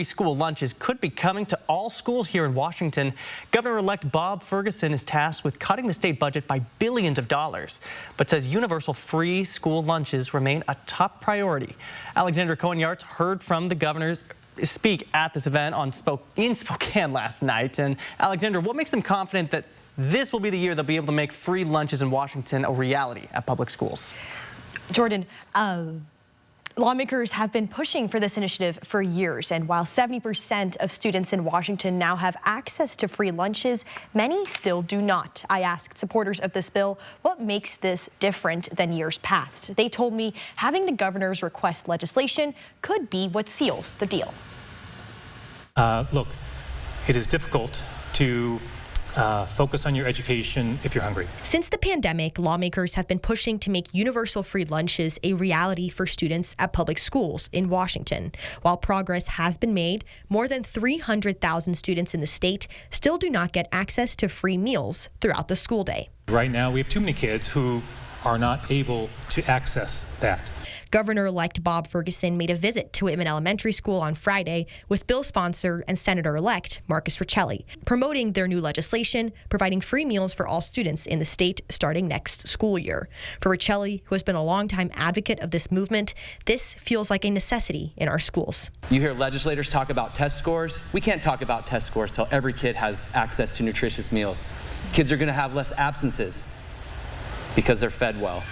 School lunches could be coming to all schools here in Washington. Governor-elect Bob Ferguson is tasked with cutting the state budget by billions of dollars, but says universal free school lunches remain a top priority. Alexandra Cohen-Yarts heard from the governors speak at this event in Spokane last night. And Alexandra, what makes them confident that this will be the year they'll be able to make free lunches in Washington a reality at public schools? Jordan, lawmakers have been pushing for this initiative for years, and while 70% of students in Washington now have access to free lunches, many still do not. I asked supporters of this bill what makes this different than years past. They told me having the governors request legislation could be what seals the deal. Look, it is difficult to focus on your education if you're hungry. Since the pandemic, lawmakers have been pushing to make universal free lunches a reality for students at public schools in Washington. While progress has been made, more than 300,000 students in the state still do not get access to free meals throughout the school day. Right now, we have too many kids who are not able to access that. Governor-elect Bob Ferguson made a visit to Whitman Elementary School on Friday with bill sponsor and Senator-elect Marcus Riccelli, promoting their new legislation, providing free meals for all students in the state starting next school year. For Riccelli, who has been a longtime advocate of this movement, this feels like a necessity in our schools. You hear legislators talk about test scores. We can't talk about test scores till every kid has access to nutritious meals. Kids are going to have less absences because they're fed well.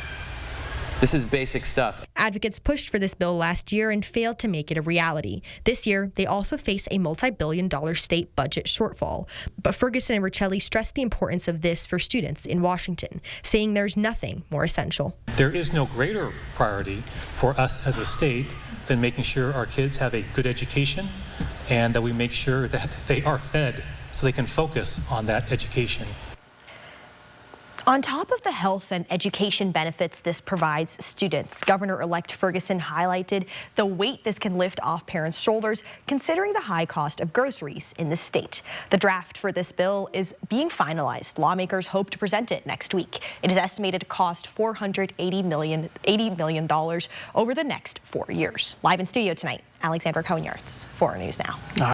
This is basic stuff. Advocates pushed for this bill last year and failed to make it a reality. This year, they also face a multi-billion-dollar state budget shortfall. But Ferguson and Riccelli stressed the importance of this for students in Washington, saying there's nothing more essential. There is no greater priority for us as a state than making sure our kids have a good education and that we make sure that they are fed so they can focus on that education. On top of the health and education benefits this provides students, Governor-elect Ferguson highlighted the weight this can lift off parents' shoulders, considering the high cost of groceries in the state. The draft for this bill is being finalized. Lawmakers hope to present it next week. It is estimated to cost $480 million over the next 4 years. Live in studio tonight, Alexandra Cohen-Yarts, 4 News Now.